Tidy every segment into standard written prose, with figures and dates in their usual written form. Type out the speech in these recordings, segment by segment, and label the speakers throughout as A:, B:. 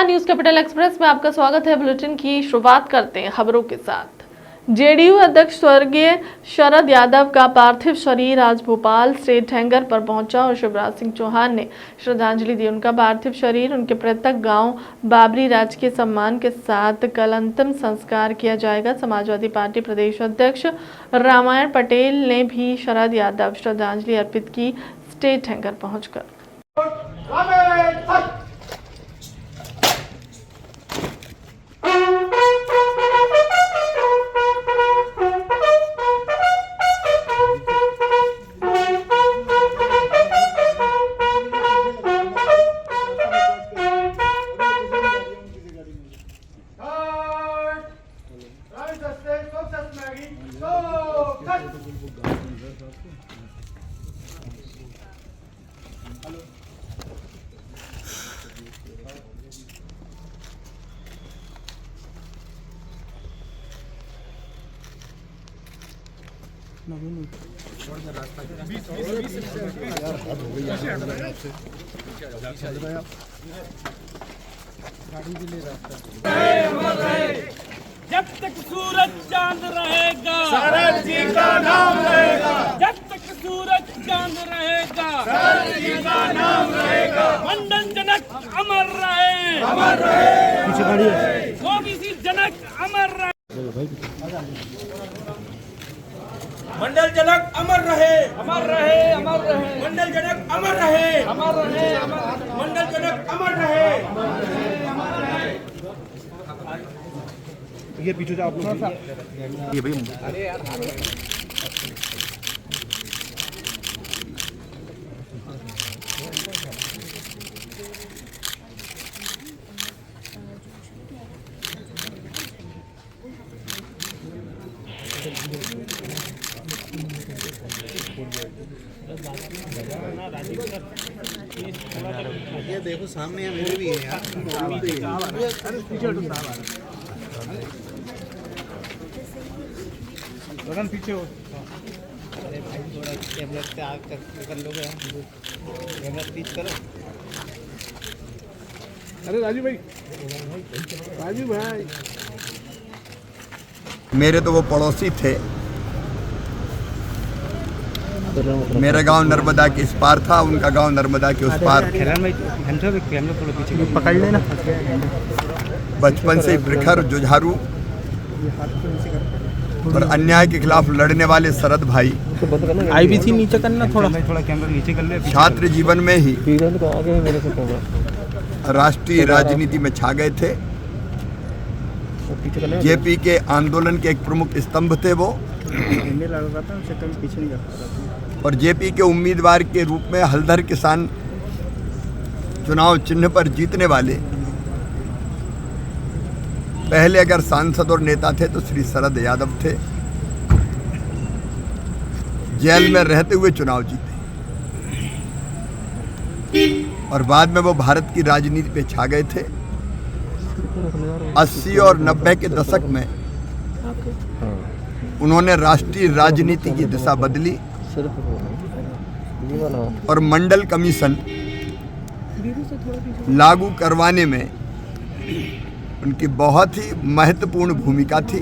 A: नमस्कार, news capital express में आपका स्वागत है। बुलेटिन की शुरुआत करते हैं खबरों के साथ। जेडीयू अध्यक्ष स्वर्गीय शरद यादव का पार्थिव शरीर आज भोपाल स्टेट हैंगर पर पहुंचा और शिवराज सिंह चौहान ने श्रद्धांजलि दी। उनका पार्थिव शरीर उनके मृतक गांव बाबरी राजकीय सम्मान के साथ कल अंतिम संस्कार किया जाएगा। समाजवादी पार्टी प्रदेश अध्यक्ष रामायण पटेल ने भी शरद यादव श्रद्धांजलि अर्पित की स्टेट हैंगर पहुंचकर।
B: जब तक सूरज चांद रहेगा
C: शरद जी का नाम रहेगा।
B: जब तक सूरज चांद रहेगा
C: शरद जी का नाम रहेगा।
B: मंडल जनक अमर रहे,
C: अमर रहे।
B: ओबीसी जनक अमर रहे,
C: मंडल जनक अमर रहे,
B: अमर रहे, अमर रहे,
C: मंडल जनक अमर रहे,
B: अमर रहे, अमर
C: मंडल जनक अमर रहे।
D: ये पीछे जो आप लोग ये भाई ये देखो सामने मेरे भी है यार। लगन पीछे हो। अरे भाई थोड़ा कैमरा पे आग कर लोगे, कैमरा पीछे करो। अरे राजू भाई, राजू भाई
E: मेरे तो वो पड़ोसी थे। मेरा गांव नर्मदा के इस पार था, उनका गांव नर्मदा के उस पार।
D: पकड़ लेना।
E: बचपन से ही प्रखर, जुझारू और अन्याय के खिलाफ लड़ने वाले शरद भाई
D: आईबीसी नीचे करना, थोड़ा कैमरा नीचे कर ले।
E: छात्र जीवन में ही राष्ट्रीय राजनीति में छा गए थे। जेपी के आंदोलन के एक प्रमुख स्तंभ थे वो, और जेपी के उम्मीदवार के रूप में हलधर किसान चुनाव चिन्ह पर जीतने वाले पहले अगर सांसद और नेता थे तो श्री शरद यादव थे। जेल में रहते हुए चुनाव जीते और बाद में वो भारत की राजनीति पे छा गए थे। 80 और 90 के दशक में उन्होंने राष्ट्रीय राजनीति की दिशा बदली और मंडल कमीशन लागू करवाने में उनकी बहुत ही महत्वपूर्ण भूमिका थी।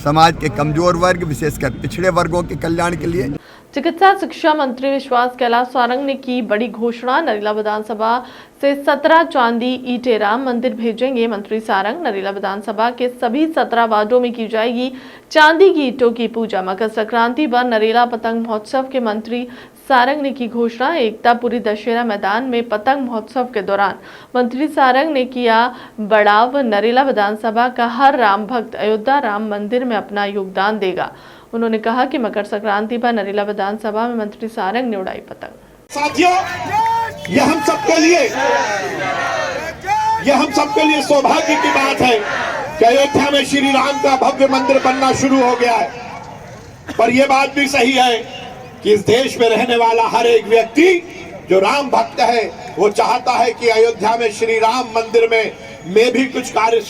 E: समाज के कमजोर वर्ग, विशेषकर पिछड़े वर्गों के कल्याण के लिए।
A: चिकित्सा शिक्षा मंत्री विश्वास कैलाश सारंग ने की बड़ी घोषणा। नरेला विधानसभा से 17 चांदी ईंटें राम मंदिर भेजेंगे मंत्री सारंग। नरेला विधानसभा के सभी 17 वार्डों में की जाएगी चांदी की ईंटों की पूजा। मकर संक्रांति पर नरेला पतंग महोत्सव के मंत्री सारंग ने की घोषणा। एकतापुरी दशहरा मैदान में पतंग महोत्सव के दौरान मंत्री सारंग ने किया बढ़ाव। नरेला विधानसभा का हर राम भक्त अयोध्या राम मंदिर में अपना योगदान देगा। उन्होंने कहा कि मकर संक्रांति पर नरेला विधानसभा में मंत्री सारंग ने उड़ाई पतंग।
F: साथियों, यह हम सबके लिए सौभाग्य की बात है कि अयोध्या में श्री राम का भव्य मंदिर बनना शुरू हो गया है। पर यह बात भी सही है कि इस देश में रहने वाला हर एक व्यक्ति जो राम भक्त है वो चाहता है कि अयोध्या में श्री राम मंदिर में मैं भी कुछ कार्य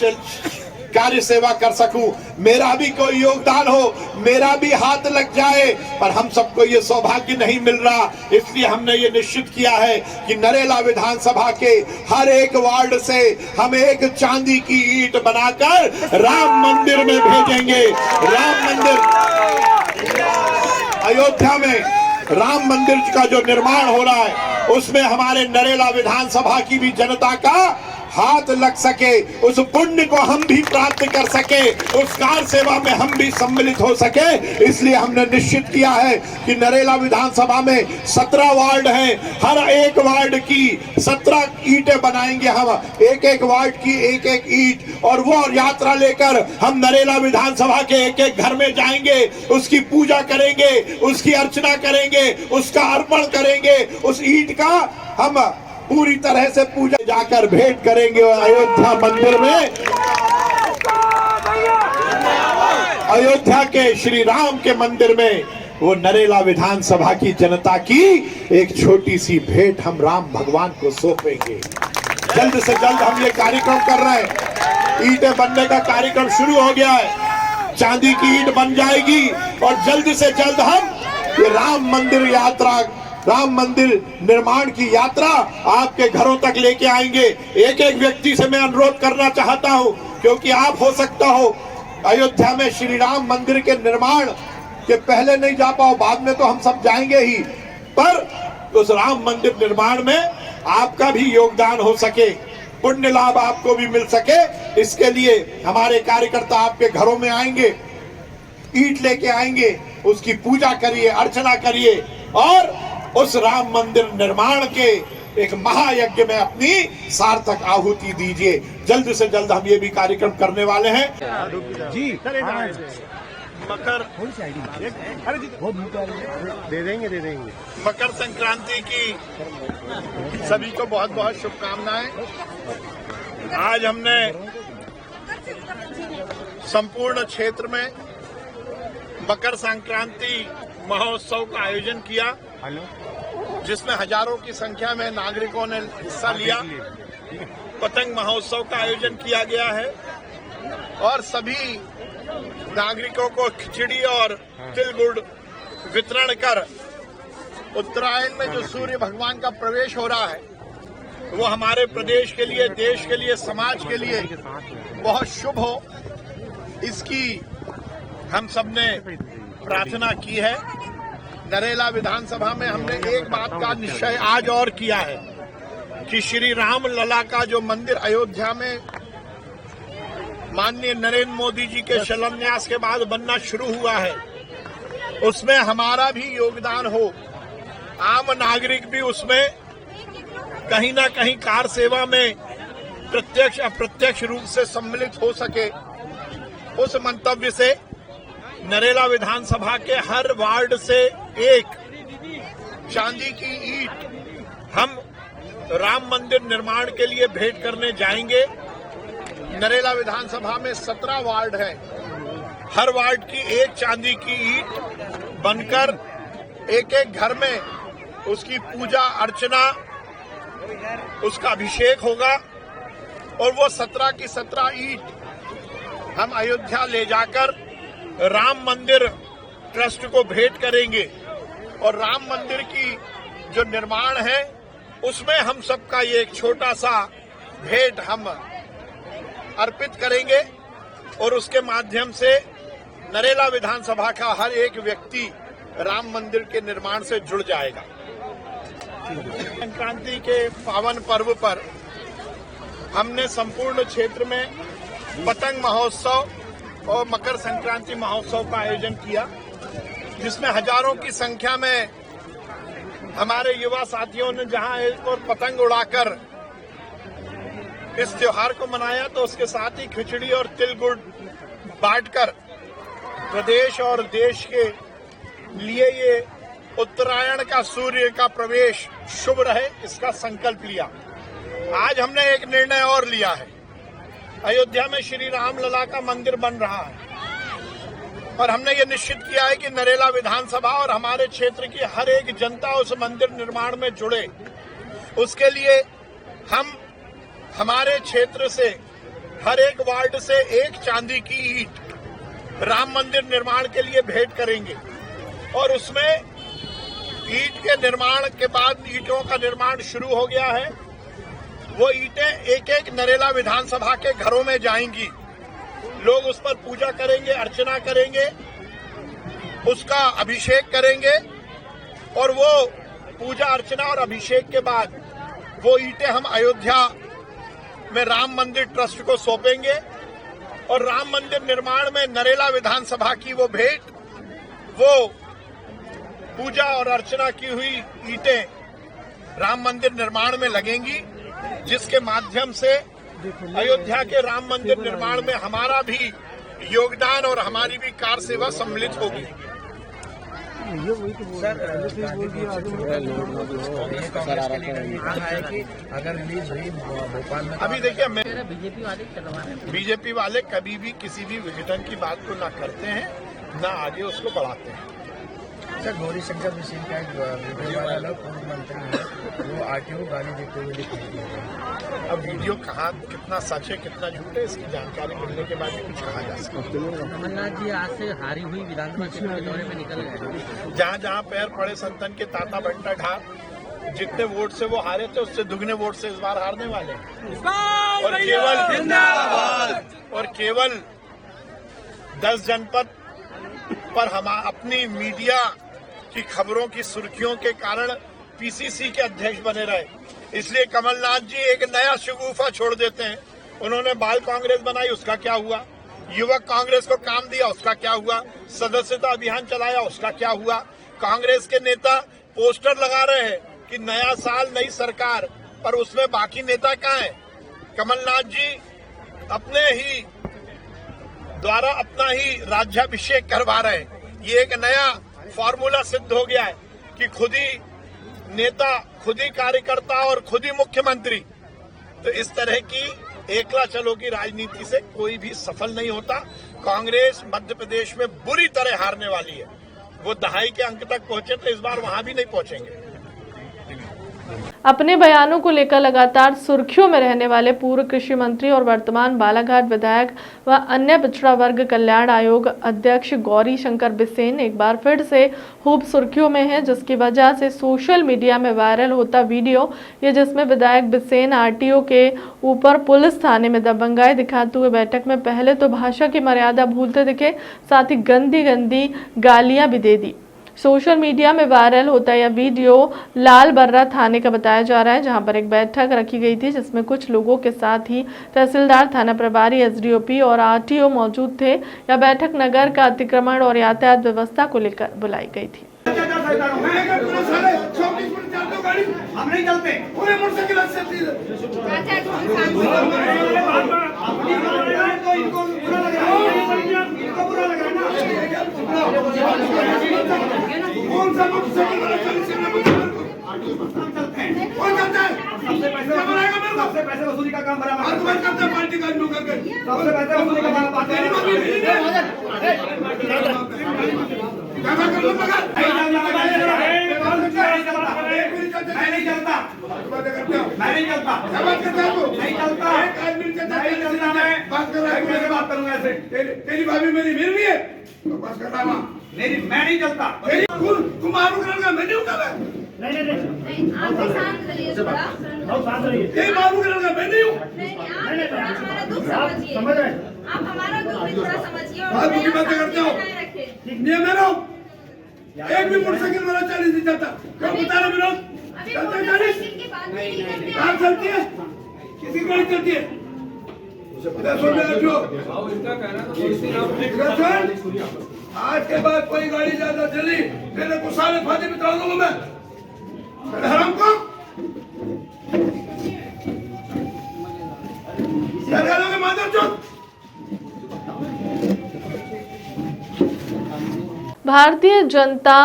F: कार्य सेवा कर सकूं, मेरा भी कोई योगदान हो, मेरा भी हाथ लग जाए। पर हम सबको ये सौभाग्य नहीं मिल रहा, इसलिए हमने ये निश्चित किया है कि नरेला विधानसभा के हर एक वार्ड से हम एक चांदी की ईंट बनाकर राम मंदिर में भेजेंगे। राम मंदिर अयोध्या में राम मंदिर का जो निर्माण हो रहा है, उसमें हमारे नरेला विधानसभा की भी जनता का हाथ लग सके, उस पुण्य को हम भी प्राप्त कर सके, उस कार सेवा में हम भी सम्मिलित हो सके। इसलिए हमने निश्चित किया है कि नरेला विधानसभा में 17 वार्ड हैं, हर एक वार्ड की 17 ईंटें बनाएंगे हम, एक एक वार्ड की एक एक ईंट, और वो यात्रा लेकर हम नरेला विधानसभा के एक एक घर में जाएंगे, उसकी पूजा करेंगे, उसकी अर्चना करेंगे, उसका अर्पण करेंगे, उस ईंट का हम पूरी तरह से पूजा जाकर भेंट करेंगे अयोध्या मंदिर में। अयोध्या के श्री राम के मंदिर में वो नरेला विधानसभा की जनता की एक छोटी सी भेंट हम राम भगवान को सौंपेंगे। जल्द से जल्द हम ये कार्यक्रम कर रहे हैं, ईंटें बनने का कार्यक्रम शुरू हो गया है, चांदी की ईंट बन जाएगी और जल्द से जल्द हम ये राम मंदिर यात्रा, राम मंदिर निर्माण की यात्रा आपके घरों तक लेके आएंगे। एक एक व्यक्ति से मैं अनुरोध करना चाहता हूं, क्योंकि आप हो सकता हो अयोध्या में श्री राम मंदिर के निर्माण के पहले नहीं जा पाओ, बाद में तो हम सब जाएंगे ही, पर उस राम मंदिर निर्माण में आपका भी योगदान हो सके, पुण्य लाभ आपको भी मिल सके, इसके लिए हमारे कार्यकर्ता आपके घरों में आएंगे, ईंट लेके आएंगे, उसकी पूजा करिए, अर्चना करिए और उस राम मंदिर निर्माण के एक महायज्ञ में अपनी सार्थक आहुति दीजिए। जल्द से जल्द हम ये भी कार्यक्रम करने वाले हैं जी। मकर
D: दे देंगे।
F: मकर संक्रांति की सभी को बहुत बहुत शुभकामनाएं। आज हमने संपूर्ण क्षेत्र में मकर संक्रांति महोत्सव का आयोजन किया, जिसमें हजारों की संख्या में नागरिकों ने हिस्सा लिया। पतंग महोत्सव का आयोजन किया गया है और सभी नागरिकों को खिचड़ी और तिल गुड़ वितरण कर उत्तरायण में जो सूर्य भगवान का प्रवेश हो रहा है, वो हमारे प्रदेश के लिए, देश के लिए, समाज के लिए बहुत शुभ हो, इसकी हम सबने प्रार्थना की है। नरेला विधानसभा में हमने एक बात का निश्चय आज और किया है कि श्री राम लला का जो मंदिर अयोध्या में माननीय नरेंद्र मोदी जी के शिलान्यास के बाद बनना शुरू हुआ है, उसमें हमारा भी योगदान हो, आम नागरिक भी उसमें कहीं ना कहीं कार सेवा में प्रत्यक्ष अप्रत्यक्ष रूप से सम्मिलित हो सके। उस मंतव्य से नरेला विधानसभा के हर वार्ड से एक चांदी की ईंट हम राम मंदिर निर्माण के लिए भेंट करने जाएंगे। नरेला विधानसभा में 17 वार्ड हैं, हर वार्ड की एक चांदी की ईंट बनकर एक एक घर में उसकी पूजा अर्चना, उसका अभिषेक होगा और वो 17 की 17 ईंट हम अयोध्या ले जाकर राम मंदिर ट्रस्ट को भेंट करेंगे और राम मंदिर की जो निर्माण है उसमें हम सबका ये एक छोटा सा भेंट हम अर्पित करेंगे और उसके माध्यम से नरेला विधानसभा का हर एक व्यक्ति राम मंदिर के निर्माण से जुड़ जाएगा। संक्रांति के पावन पर्व पर हमने संपूर्ण क्षेत्र में पतंग महोत्सव और मकर संक्रांति महोत्सव का आयोजन किया, जिसमें हजारों की संख्या में हमारे युवा साथियों ने जहां एक और पतंग उड़ाकर इस त्योहार को मनाया, तो उसके साथ ही खिचड़ी और तिल गुड़ बांटकर प्रदेश और देश के लिए ये उत्तरायण का सूर्य का प्रवेश शुभ रहे, इसका संकल्प लिया। आज हमने एक निर्णय और लिया है, अयोध्या में श्री राम लला का मंदिर बन रहा है और हमने ये निश्चित किया है कि नरेला विधानसभा और हमारे क्षेत्र की हर एक जनता उस मंदिर निर्माण में जुड़े। उसके लिए हम हमारे क्षेत्र से हर एक वार्ड से एक चांदी की ईंट राम मंदिर निर्माण के लिए भेंट करेंगे और उसमें ईंट के निर्माण के बाद ईंटों का निर्माण शुरू हो गया है। वो ईंटें एक एक नरेला विधानसभा के घरों में जाएंगी। लोग उस पर पूजा करेंगे, अर्चना करेंगे, उसका अभिषेक करेंगे और वो पूजा अर्चना और अभिषेक के बाद वो ईंटें हम अयोध्या में राम मंदिर ट्रस्ट को सौंपेंगे और राम मंदिर निर्माण में नरेला विधानसभा की वो भेंट, वो पूजा और अर्चना की हुई ईंटें राम मंदिर निर्माण में लगेंगी, जिसके माध्यम से अयोध्या के राम मंदिर निर्माण में हमारा भी योगदान और हमारी भी कार सेवा सम्मिलित होगी।
D: अगर रिलीज हुई भोपाल में,
F: अभी देखिए, मैं बीजेपी वाले कभी भी किसी भी विघटन की बात को ना करते हैं, ना आगे उसको बढ़ाते हैं।
D: सर, गौरी शंकर बिसेन का एक वीडियो वायरल है, पूर्व मंत्री है, वो आरटीओ गाली देते हुए दिखाई दिए गए।
F: अब वीडियो कहाँ कितना सच है कितना झूठ है, इसकी जानकारी मिलने के बाद ही कुछ कहा जा सकता है।
G: कमलनाथ जी आज से हारी हुई विधानसभा क्षेत्र के दौरे में निकल गए।
F: जहाँ जहाँ पैर पड़े संतन के ताता बंटा ढार, जितने वोट से वो हारे थे उससे दुगने वोट से इस बार हारने वाले और केवल 10 जनपद पर हम अपनी मीडिया की खबरों की सुर्खियों के कारण पीसीसी के अध्यक्ष बने रहे, इसलिए कमलनाथ जी एक नया शगुफा छोड़ देते हैं। उन्होंने बाल कांग्रेस बनाई, उसका क्या हुआ? युवक कांग्रेस को काम दिया, उसका क्या हुआ? सदस्यता अभियान चलाया, उसका क्या हुआ? कांग्रेस के नेता पोस्टर लगा रहे हैं कि नया साल नई सरकार, पर उसमें बाकी नेता कहाँ हैं? कमलनाथ जी अपने ही द्वारा अपना ही राज्याभिषेक करवा रहे हैं। ये एक नया फॉर्मूला सिद्ध हो गया है कि खुद ही नेता, खुद ही कार्यकर्ता और खुद ही मुख्यमंत्री। तो इस तरह की एकला चलो की राजनीति से कोई भी सफल नहीं होता। कांग्रेस मध्य प्रदेश में बुरी तरह हारने वाली है। वो दहाई के अंक तक पहुंचे तो इस बार वहां भी नहीं पहुंचेंगे।
A: अपने बयानों को लेकर लगातार सुर्खियों में रहने वाले पूर्व कृषि मंत्री और वर्तमान बालाघाट विधायक व अन्य पिछड़ा वर्ग कल्याण आयोग अध्यक्ष गौरी शंकर बिसेन एक बार फिर से खूब सुर्खियों में है, जिसकी वजह से सोशल मीडिया में वायरल होता वीडियो ये जिसमें विधायक बिसेन आरटीओ के ऊपर पुलिस थाने में दबंगाई दिखाते हुए बैठक में पहले तो भाषा की मर्यादा भूलते दिखे, साथ ही गंदी गंदी गालियां भी दे दी। सोशल मीडिया में वायरल होता यह वीडियो लाल बर्रा थाने का बताया जा रहा है, जहां पर एक बैठक रखी गई थी जिसमें कुछ लोगों के साथ ही तहसीलदार, थाना प्रभारी, एसडीओपी और आरटीओ मौजूद थे। यह बैठक नगर का अतिक्रमण और यातायात व्यवस्था को लेकर बुलाई गई थी।
C: हम नहीं चलते पूरे मोटरसाइकिल कौन सा सबसे पैसे वसूली का काम बराबर करता है पार्टी का सबसे पैसे वसूली का काम तेरी भाभी मेरी मिल रही है बस कर रहा मेरी मैं नहीं चलता तुम मारू करेगा मैं नहीं उठा नहीं
H: आप शांत रहिए थोड़ा
C: बहुत शांत रहिए ये मारू करेगा मैं नहीं हूं
H: नहीं हमारा दुख समझिए
C: समझ रहे
H: आप हमारा दुख भी थोड़ा समझिए और
C: बात की बातें करते हो नियम है ना एक भी मोटरसाइकिल वाला 40 नहीं चलता क्यों बता रहे विनोद चलते 40 कार चलती है किसी गाड़ी चलती है आज के बाद कोई गाड़ी ज्यादा चली मेरे को सारे फायदे बिता दूंगा मैं हराम को
A: भारतीय जनता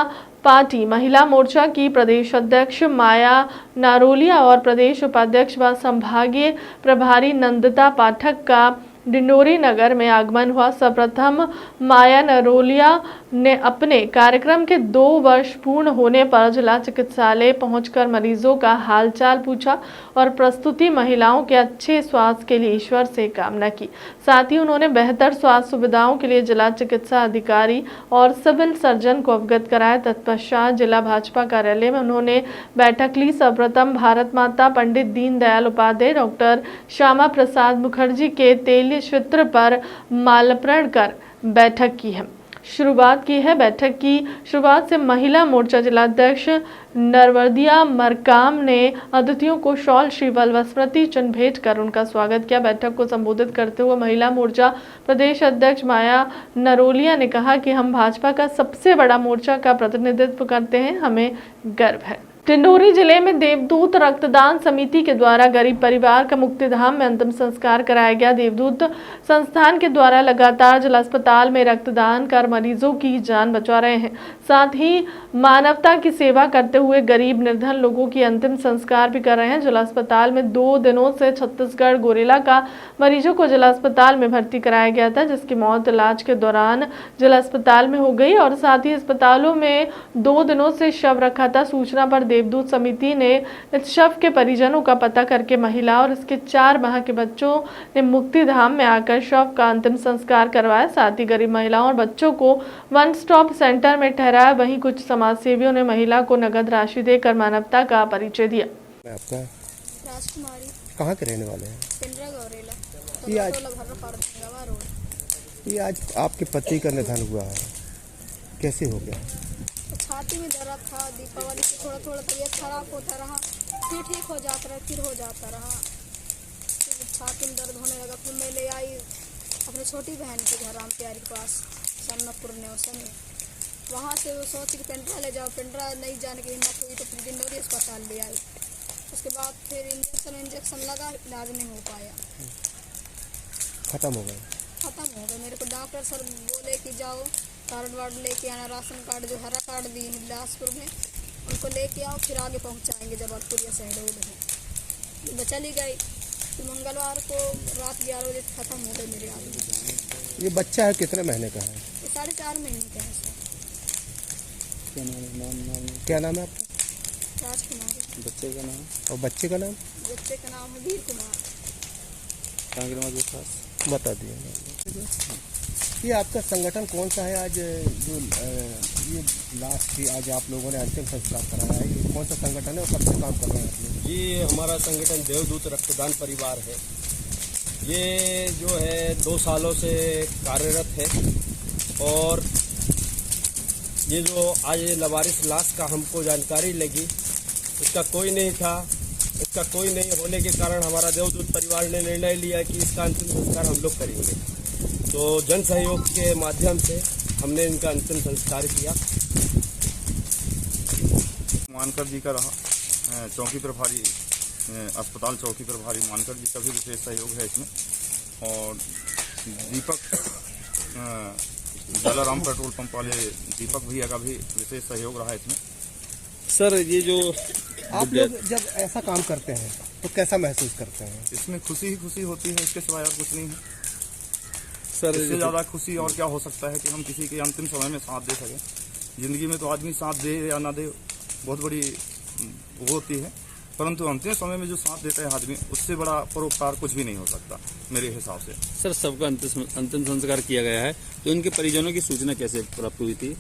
A: पार्टी महिला मोर्चा की प्रदेश अध्यक्ष माया नारोलिया और प्रदेश उपाध्यक्ष व संभागीय प्रभारी नंदिता पाठक का डिंडोरी नगर में आगमन हुआ। सर्वप्रथम माया नरोलिया ने अपने कार्यक्रम के 2 वर्ष पूर्ण होने पर जिला चिकित्सालय पहुंचकर मरीजों का हालचाल पूछा और प्रस्तुति महिलाओं के अच्छे स्वास्थ्य के लिए ईश्वर से कामना की। साथ ही उन्होंने बेहतर स्वास्थ्य सुविधाओं के लिए जिला चिकित्सा अधिकारी और सिविल सर्जन को अवगत कराया। तत्पश्चात जिला भाजपा कार्यालय में उन्होंने बैठक ली। सर्वप्रथम भारत माता पंडित दीनदयाल उपाध्याय डॉक्टर श्यामा प्रसाद मुखर्जी के तेल चित्र पर माल्यार्पण कर बैठक की है। बैठक की शुरुआत से महिला मोर्चा जिलाध्यक्ष नरवर्दिया मरकाम ने अतिथियों को शॉल, श्रीफल व स्मृति चिन्ह भेंट कर उनका स्वागत किया। बैठक को संबोधित करते हुए महिला मोर्चा प्रदेश अध्यक्ष माया नरोलिया ने कहा कि हम भाजपा का सबसे बड़ा मोर्चा का प्रतिनिधित्व करते हैं, हमें गर्व है। डिंडोरी जिले में देवदूत रक्तदान समिति के द्वारा गरीब परिवार का मुक्तिधाम में अंतिम संस्कार कराया गया। देवदूत संस्थान के द्वारा लगातार जिला अस्पताल में रक्तदान कर मरीजों की जान बचा रहे हैं। साथ ही मानवता की सेवा करते हुए गरीब निर्धन लोगों की अंतिम संस्कार भी कर रहे हैं। जिला अस्पताल में 2 दिनों से छत्तीसगढ़ गोरेला का मरीजों को जिला अस्पताल में भर्ती कराया गया था, जिसकी मौत इलाज के दौरान जिला अस्पताल में हो गई और साथ ही अस्पतालों में 2 दिनों से शव रखा था। सूचना पर देवदूत समिति ने इस शव के परिजनों का पता करके महिला और इसके 4 माह के बच्चों ने मुक्तिधाम में आकर शव का अंतिम संस्कार करवाया। साथ ही गरीब महिलाओं और बच्चों को वन स्टॉप सेंटर में ठहराया। वहीं कुछ समाज सेवियों ने महिला को नगद राशि देकर मानवता का परिचय दिया।
I: आपका
H: राजकुमारी
I: कहाँ के रहने वाले हैं?
H: पिंडरा गौरेला
I: ये आज आपके पति का निधन हुआ है, कैसे हो गया?
H: छाती में दर्द था, दीपावली से थोड़ा थोड़ा तबीयत खराब होता रहा, फिर ठीक हो जाता रहा, फिर हो जाता रहा, फिर छाती में दर्द होने लगा। फिर मैं ले आई अपनी छोटी बहन के घर राम प्यारी के पास समनापुर नेवसन में। वहाँ से वो सोची कि पेंड्रा ले जाओ, पेंड्रा नहीं जाने की हिम्मत हुई तो फिर डिंडोरी अस्पताल ले आई। उसके बाद फिर इंजेक्शन लगा, इलाज नहीं हो पाया,
I: खत्म हो गए।
H: मेरे को डॉक्टर सर बोले कि जाओ कार्ड वार्ड लेके आना, राशन कार्ड जो हरा कार्ड दिए हैं बिलासपुर में उनको लेके आओ, फिर आगे पहुंचाएंगे जबलपुर या शहडोल में। मैं चली गई, फिर मंगलवार को रात 11 बजे खत्म हो गई मेरे आदमी।
I: ये बच्चा है कितने महीने का है?
H: ये 4.5 महीने का है सर।
I: क्या नाम है आपका?
H: राजकुमारी।
I: बच्चे का नाम? और बच्चे का नाम?
H: बच्चे का नाम है वीर कुमार।
I: बता दिए। ये आपका संगठन कौन सा है? आज जो ये लास्ट की आज आप लोगों ने अंतिम संस्कार कराया है, ये कौन सा संगठन है और कब से काम कर रहे हैं आप लोग?
J: जी हमारा संगठन देवदूत रक्तदान परिवार है। ये जो है 2 सालों से कार्यरत है और ये जो आज लवारिस लाश का हमको जानकारी लगी, इसका कोई नहीं था। इसका कोई नहीं होने के कारण हमारा देवदूत परिवार ने निर्णय लिया कि इसका अंतिम संस्कार हम लोग करेंगे। तो जन सहयोग के माध्यम से हमने इनका अंतिम संस्कार किया।
K: मानकर जी का रहा चौकी प्रभारी, अस्पताल चौकी प्रभारी मानकर जी का भी विशेष सहयोग है इसमें, और दीपक जलाराम पेट्रोल पंप वाले दीपक भैया का भी विशेष सहयोग रहा इसमें।
J: सर ये जो
I: आप लोग जब ऐसा काम करते हैं तो कैसा महसूस करते हैं?
K: इसमें खुशी ही खुशी होती है, इसके सिवाय और कुछ नहीं है
J: सर।
K: इससे ज़्यादा खुशी और क्या हो सकता है कि हम किसी के अंतिम समय में साथ दे सकें। ज़िंदगी में तो आदमी साथ दे या ना दे बहुत बड़ी वो होती है, परंतु अंतिम समय में जो साथ देता है आदमी, उससे बड़ा परोपकार कुछ भी नहीं हो सकता मेरे हिसाब से।
J: सर सबका अंतिम संस्कार किया गया है, तो इनके परिजनों की सूचना कैसे प्राप्त हुई थी?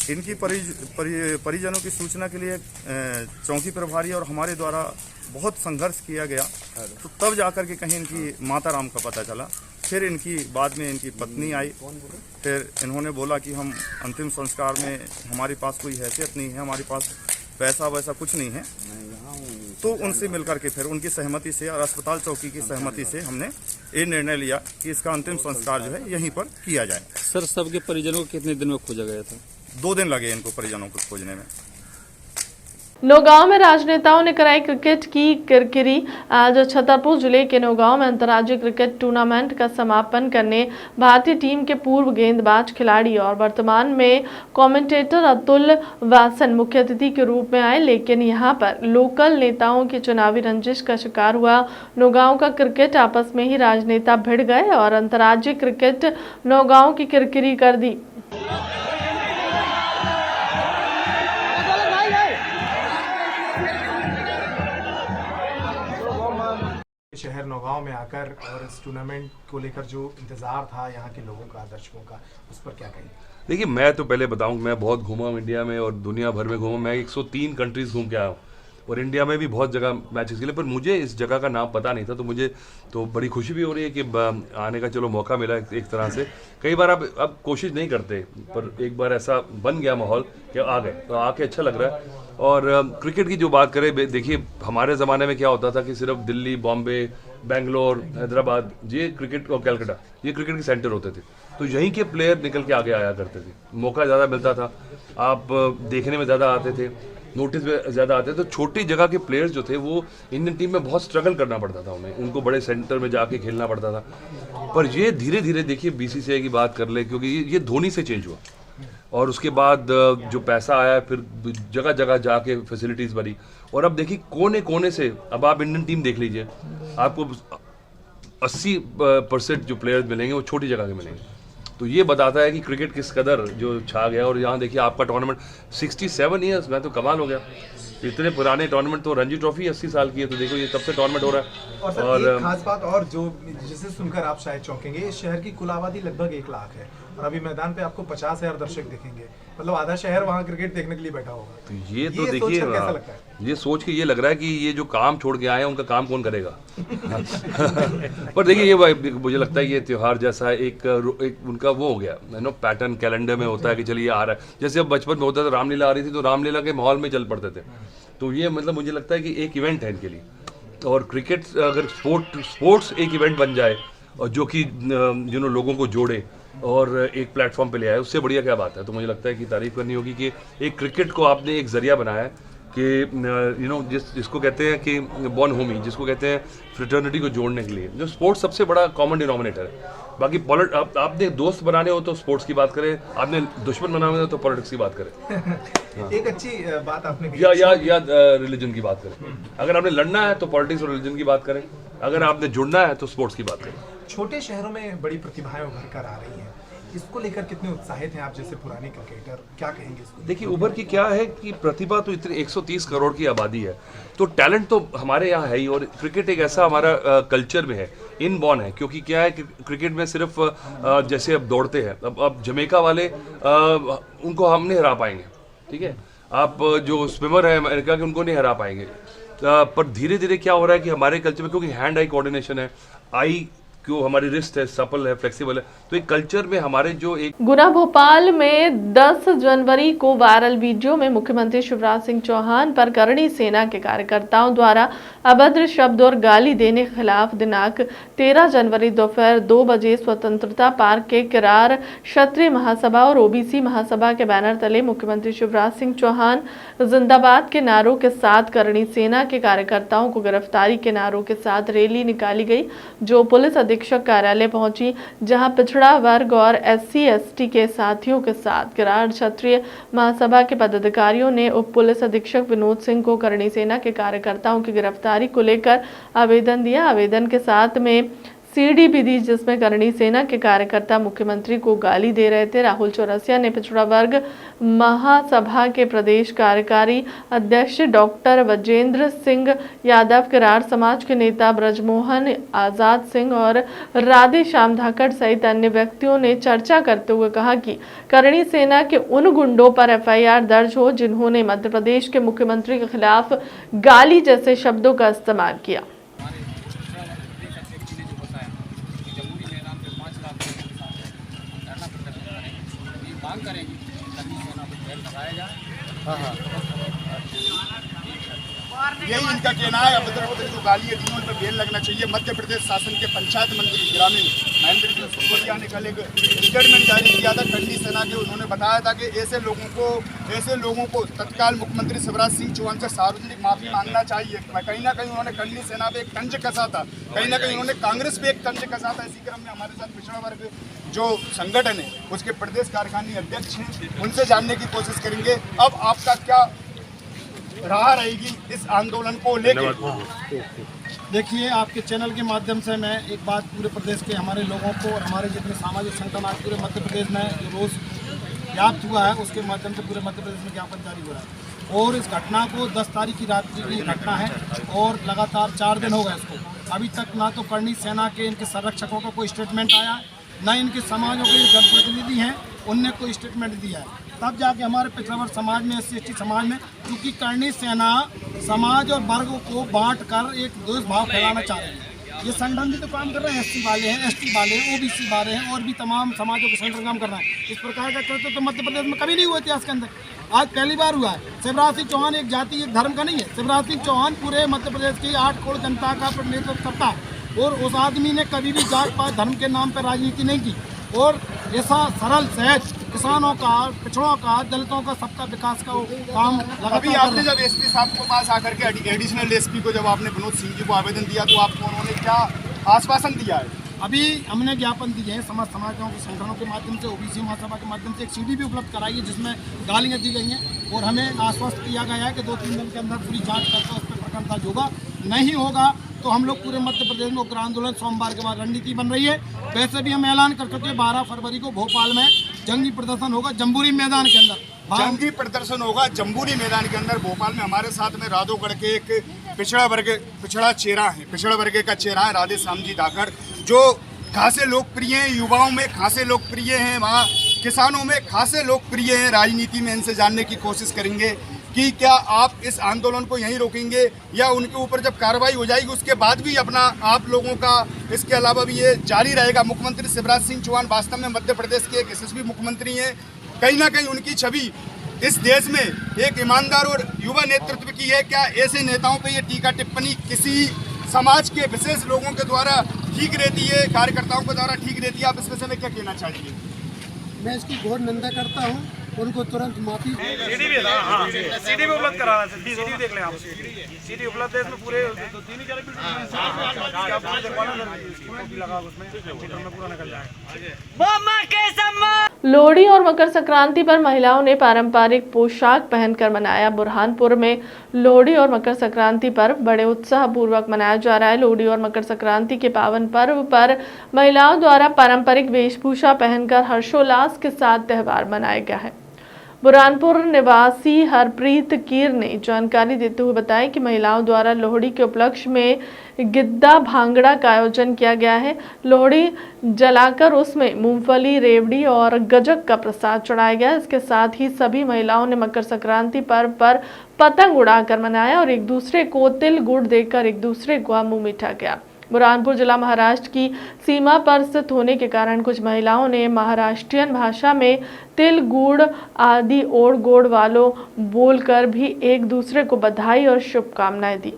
K: इनकी परिजनों की सूचना के लिए चौकी प्रभारी और हमारे द्वारा बहुत संघर्ष किया गया, तो तब जाकर के कहीं इनकी माता राम का पता चला। फिर इनकी बाद में इनकी पत्नी आई, फिर इन्होंने बोला कि हम अंतिम संस्कार में हमारे पास कोई हैसियत नहीं है, हमारे पास पैसा वैसा कुछ नहीं है। तो उनसे मिलकर के फिर उनकी सहमति से और अस्पताल चौकी की सहमति से हमने ये निर्णय लिया कि इसका अंतिम संस्कार जो है यहीं पर किया जाए।
J: सर सबके परिजनों को कितने दिन में खोजा गया था?
K: 2 दिन लगे इनको परिजनों को खोजने में।
A: नौगांव में राजनेताओं ने कराई क्रिकेट की किरकिरी। आज छतरपुर जिले के नौगांव में अंतर्राज्यीय क्रिकेट टूर्नामेंट का समापन करने भारतीय टीम के पूर्व गेंदबाज खिलाड़ी और वर्तमान में कमेंटेटर अतुल वासन मुख्य अतिथि के रूप में आए, लेकिन यहां पर लोकल नेताओं की चुनावी रंजिश का शिकार हुआ नौगांव का क्रिकेट। आपस में ही राजनेता भिड़ गए और अंतर्राज्यीय क्रिकेट नौगांव की किरकिरी कर दी।
L: शहर नौगांव में आकर और इस टूर्नामेंट को लेकर जो इंतजार था यहाँ के लोगों का, दर्शकों का, उस पर क्या कहेंगे?
M: देखिए, मैं तो पहले बताऊं, मैं बहुत घूमा हूँ इंडिया में और दुनिया भर में घूमा। मैं 103 कंट्रीज घूम के आया हूँ और इंडिया में भी बहुत जगह मैचेस के लिए, पर मुझे इस जगह का नाम पता नहीं था, तो मुझे तो बड़ी खुशी भी हो रही है कि आने का चलो मौका मिला एक तरह से। कई बार आप अब कोशिश नहीं करते, पर एक बार ऐसा बन गया माहौल कि आ गए, तो आके अच्छा लग रहा है। और क्रिकेट की जो बात करें, देखिए हमारे ज़माने में क्या होता था कि सिर्फ दिल्ली, बॉम्बे, बेंगलोर, हैदराबाद, ये क्रिकेट और कलकत्ता, ये क्रिकेट के सेंटर होते थे, तो यहीं के प्लेयर निकल के आगे आया करते थे। मौका ज़्यादा मिलता था, आप देखने में ज़्यादा आते थे, नोटिस में ज़्यादा आते थे। तो छोटी जगह के प्लेयर्स जो थे वो इंडियन टीम में बहुत स्ट्रगल करना पड़ता था उन्हें, उनको बड़े सेंटर में जाके खेलना पड़ता था। पर ये धीरे धीरे देखिए BCCI की बात कर ले, क्योंकि ये धोनी से चेंज हुआ और उसके बाद जो पैसा आया, फिर जगह जगह जाके फैसिलिटीज़ बनी, और अब देखिए कोने कोने से, अब आप इंडियन टीम देख लीजिए, आपको 80% जो प्लेयर्स मिलेंगे वो छोटी जगह के मिलेंगे। तो ये बताता है कि क्रिकेट किस कदर जो छा गया। और यहाँ देखिए आपका टूर्नामेंट 67 ईयर्स में, तो कमाल हो गया। इतने पुराने टूर्नामेंट, तो रणजी ट्रॉफी 80 साल की है, तो देखो ये तब से टूर्नामेंट हो रहा है।
L: और सर एक खास बात और जो जिसे सुनकर आप शायद चौंकेंगे, इस शहर की कुल आबादी लगभग 1 लाख है और अभी मैदान पे आपको 50,000 दर्शक दिखेंगे, मतलब आधा शहर वहाँ क्रिकेट देखने के लिए बैठा होगा।
M: तो ये तो देखिए,
L: कैसा लगता है?
M: ये सोच के ये लग रहा है कि ये जो काम छोड़ के आए हैं उनका काम कौन करेगा। पर देखिए ये मुझे लगता है ये त्योहार जैसा एक उनका वो हो गया, पैटर्न कैलेंडर में होता है कि चलिए आ रहा है। जैसे अब बचपन में होता था, रामलीला आ रही थी तो रामलीला के माहौल में चल पड़ते थे। तो ये मतलब मुझे लगता है कि एक इवेंट है इनके लिए, और क्रिकेट अगर स्पोर्ट्स एक इवेंट बन जाए और जो कि लोगों को जोड़े और एक प्लेटफॉर्म पे ले आए, उससे बढ़िया क्या बात है। तो मुझे लगता है कि तारीफ करनी होगी कि एक क्रिकेट को आपने एक जरिया बनाया है कि जिसको कहते हैं कि बॉन होमी, जिसको कहते हैं फ्रेटर्निटी को जोड़ने के लिए। जो स्पोर्ट्स सबसे बड़ा कॉमन डिनोमिनेटर है। बाकी आपने दोस्त बनाने हो तो स्पोर्ट्स की बात करें, आपने दुश्मन बनाने हो तो पॉलिटिक्स की बात करें।
L: एक अच्छी बात आपने
M: या रिलीजन की बात करें। अगर आपने लड़ना है तो पॉलिटिक्स और रिलीजन की बात करें, अगर आपने जुड़ना है तो स्पोर्ट्स की बात करें।
L: छोटे शहरों में बड़ी प्रतिभाएं उभर कर आ रही हैं, इसको लेकर कितने उत्साहित हैं आप जैसे पुराने क्रिकेटर, क्या कहेंगे इसको?
M: देखिए उभर की क्या है कि प्रतिभा तो इतनी 130 करोड़ की आबादी है, तो टैलेंट तो हमारे यहाँ है ही। और क्रिकेट एक ऐसा हमारा कल्चर में है, इनबॉर्न है। क्योंकि क्या है कि क्रिकेट में सिर्फ जैसे अब दौड़ते हैं, अब जमैका वाले उनको हम नहीं हरा पाएंगे, ठीक है। आप जो स्विमर है अमेरिका के, उनको नहीं हरा पाएंगे। पर धीरे धीरे क्या हो रहा है कि हमारे कल्चर में, क्योंकि हैंड आई कोऑर्डिनेशन है, आई क्यों हमारी रिस्ट है, सपल है, फ्लेक्सिबल है, तो एक कल्चर में हमारे जो एक।
A: गुना भोपाल में 10 जनवरी को वायरल वीडियो में मुख्यमंत्री शिवराज सिंह चौहान पर करणी सेना के कार्यकर्ताओं द्वारा अभद्र शब्द और गाली देने के खिलाफ दिनांक 13 जनवरी दोपहर 2 बजे स्वतंत्रता पार्क के किरार क्षत्रिय महासभा और OBC महासभा के बैनर तले मुख्यमंत्री शिवराज सिंह चौहान जिंदाबाद के नारों के साथ करणी सेना के कार्यकर्ताओं को गिरफ्तारी के नारों के साथ रैली निकाली गई, जो पुलिस अधीक्षक कार्यालय पहुंची, जहां पिछड़ा वर्ग और SC/ST के साथियों के साथ किरार क्षत्रिय महासभा के पदाधिकारियों ने उप पुलिस अधीक्षक विनोद सिंह को करणी सेना के कार्यकर्ताओं की गिरफ्तारी को लेकर आवेदन दिया। आवेदन के साथ में CD भी दी, जिसमें करणी सेना के कार्यकर्ता मुख्यमंत्री को गाली दे रहे थे। राहुल चौरसिया ने पिछड़ा वर्ग महासभा के प्रदेश कार्यकारी अध्यक्ष डॉक्टर वजेंद्र सिंह यादव, किरार समाज के नेता ब्रजमोहन आजाद सिंह और राधे श्याम धाकड़ सहित अन्य व्यक्तियों ने चर्चा करते हुए कहा कि करणी सेना के उन गुंडों पर FIR दर्ज हो जिन्होंने मध्य प्रदेश के मुख्यमंत्री के खिलाफ गाली जैसे शब्दों का इस्तेमाल किया।
N: यही इनका कहना है। अभद्र जो गाली है, उन पर बैन लगना चाहिए। मध्य प्रदेश शासन के पंचायत मंत्री ग्रामीण महेंद्र सिंह सिसोदिया ने कल एक स्टेटमेंट जारी किया था कंडी सेना के। उन्होंने बताया था कि ऐसे लोगों को तत्काल मुख्यमंत्री शिवराज सिंह चौहान से सार्वजनिक माफी मांगना चाहिए। कहीं ना कहीं उन्होंने कंडी सेना पे एक तंज कसा था, कहीं ना कहीं उन्होंने कांग्रेस पे एक तंज कसा था। इसी क्रम में हमारे साथ पिछड़ा वर्ग जो संगठन है उसके प्रदेश कारखानी अध्यक्ष हैं, उनसे जानने की कोशिश करेंगे अब आपका क्या राह रहेगी इस आंदोलन को लेकर।
O: देखिए, आपके चैनल के माध्यम से मैं एक बात पूरे प्रदेश के हमारे लोगों को और हमारे जितने सामाजिक संगठन आज पूरे मध्य प्रदेश में जो रोज़ व्याप्त हुआ है उसके माध्यम से पूरे मध्य प्रदेश में ज्ञापन जारी हो रहा है। और इस घटना को 10 तारीख की रात्रि की घटना है और लगातार 4 दिन हो गए इसको। अभी तक ना तो करणी सेना के इनके संरक्षकों का कोई स्टेटमेंट आया, न इनके समाजों के जनप्रतिनिधि हैं उनने कोई स्टेटमेंट दिया है। तब जाके हमारे पिछड़ा वर्ग समाज में, SC/ST समाज में, क्योंकि करणी सेना समाज और वर्गों को बांट कर एक द्वेषभाव फैलाना चाह रही है। ये संगठन भी तो काम कर रहे हैं, SC वाले हैं, ST वाले हैं, OBC वाले हैं और भी तमाम समाजों के संगठन काम कर रहे हैं। इस प्रकार का कृत्य तो मध्य प्रदेश में कभी नहीं हुआ इतिहास के अंदर, आज पहली बार हुआ है। शिवराज सिंह चौहान एक जाति एक धर्म का नहीं है। शिवराज सिंह चौहान पूरे मध्य प्रदेश की 8 करोड़ जनता का प्रतिनिधित्व करता है और उस आदमी ने कभी भी जात पात धर्म के नाम पर राजनीति नहीं की और ऐसा सरल सहज किसानों का, पिछड़ों का, दलितों का, सबका विकास का काम
N: अभी आपने जब SP साहब के पास आकर के एडिशनल SP को जब आपने विनोद सिंह जी को आवेदन दिया तो आपको उन्होंने क्या आश्वासन दिया है?
O: अभी हमने ज्ञापन दिए हैं समाजों के संगठनों के माध्यम से, OBC महासभा के माध्यम से एक CD भी उपलब्ध कराई है जिसमें गालियाँ दी गई हैं और हमें आश्वस्त किया गया है कि 2-3 दिन के अंदर पूरी जाँच करके उस पर प्रकरण दर्ज होगा। नहीं होगा तो हम लोग पूरे मध्य प्रदेश में उग्र आंदोलन सोमवार के बाद रणनीति बन रही है। वैसे भी हम ऐलान कर चुके हैं 12 फरवरी को भोपाल में जंगी प्रदर्शन होगा जम्बूरी मैदान के अंदर।
N: जंगी प्रदर्शन होगा जम्बूरी मैदान के अंदर भोपाल में। हमारे साथ में राधोगढ़ के एक पिछड़ा वर्ग का चेहरा है राधे श्याम जी धाकड़, जो खासे लोकप्रिय हैं, युवाओं में खासे लोकप्रिय हैं, वहाँ किसानों में खासे लोकप्रिय हैं। राजनीति में इनसे जानने की कोशिश करेंगे कि क्या आप इस आंदोलन को यहीं रोकेंगे या उनके ऊपर जब कार्रवाई हो जाएगी उसके बाद भी अपना आप लोगों का इसके अलावा भी ये जारी रहेगा। मुख्यमंत्री शिवराज सिंह चौहान वास्तव में मध्य प्रदेश के एक यशस्वी मुख्यमंत्री हैं। कहीं ना कहीं उनकी छवि इस देश में एक ईमानदार और युवा नेतृत्व की है। क्या ऐसे नेताओं पर ये टीका टिप्पणी किसी समाज के विशेष लोगों के द्वारा ठीक रहती है, कार्यकर्ताओं के द्वारा ठीक रहती है? आप इस विषय में क्या कहना चाहिए?
O: मैं इसकी घोर निंदा करता हूँ, उनको तुरंत माफी।
J: CD भी उपलब्ध कराना है, CD देख लें आप, CD उपलब्ध है इसमें पूरे 3-4
A: लोहड़ी और मकर संक्रांति पर महिलाओं ने पारंपरिक पोशाक पहनकर मनाया। बुरहानपुर में लोहड़ी और मकर संक्रांति पर्व बड़े उत्साह पूर्वक मनाया जा रहा है। लोहड़ी और मकर संक्रांति के पावन पर्व पर महिलाओं द्वारा पारंपरिक वेशभूषा पहनकर हर्षोल्लास के साथ त्योहार मनाया गया है। बुरहानपुर निवासी हरप्रीत कीर ने जानकारी देते हुए बताया कि महिलाओं द्वारा लोहड़ी के उपलक्ष्य में गिद्दा भांगड़ा का आयोजन किया गया है। लोहड़ी जलाकर उसमें मूंगफली, रेवड़ी और गजक का प्रसाद चढ़ाया गया। इसके साथ ही सभी महिलाओं ने मकर संक्रांति पर्व पर पतंग उड़ाकर मनाया और एक दूसरे को तिल गुड़ देकर एक दूसरे को मुंह मीठा किया। बुरहानपुर जिला महाराष्ट्र की सीमा पर स्थित होने के कारण कुछ महिलाओं ने महाराष्ट्रियन भाषा में तिल गुड़ आदि ओड़ गोड़ वालों बोलकर भी एक दूसरे को बधाई और शुभकामनाएं दी।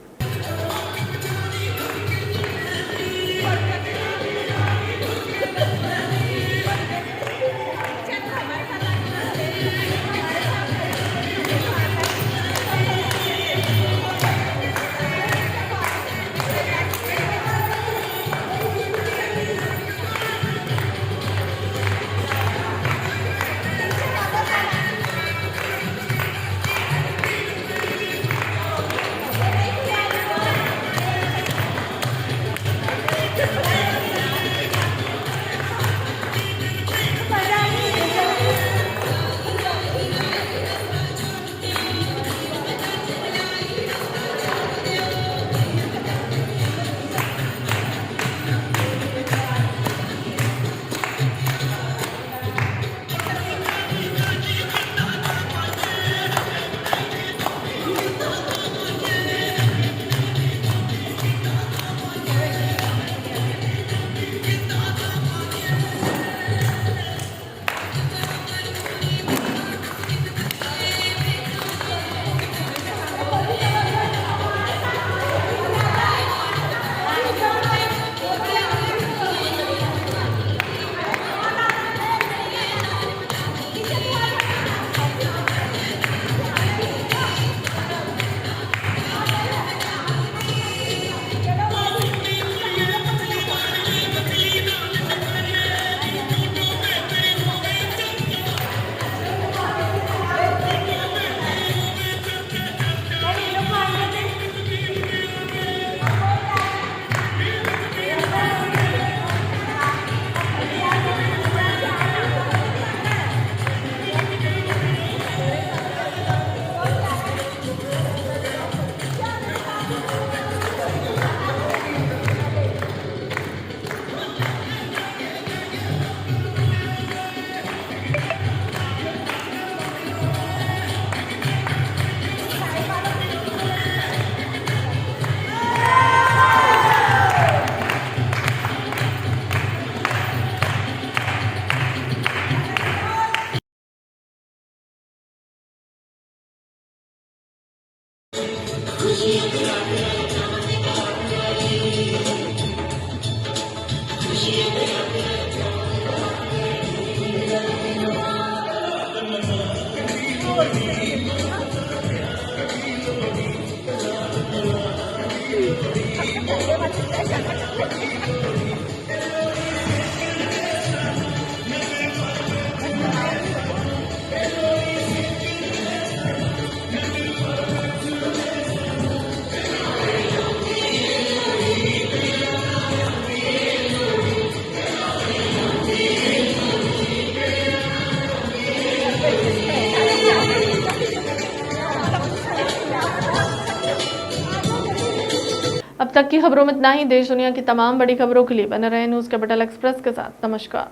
A: अब तक की खबरों में इतना ही। देश दुनिया की तमाम बड़ी खबरों के लिए बने रहे न्यूज़ कैपिटल एक्सप्रेस के साथ। नमस्कार।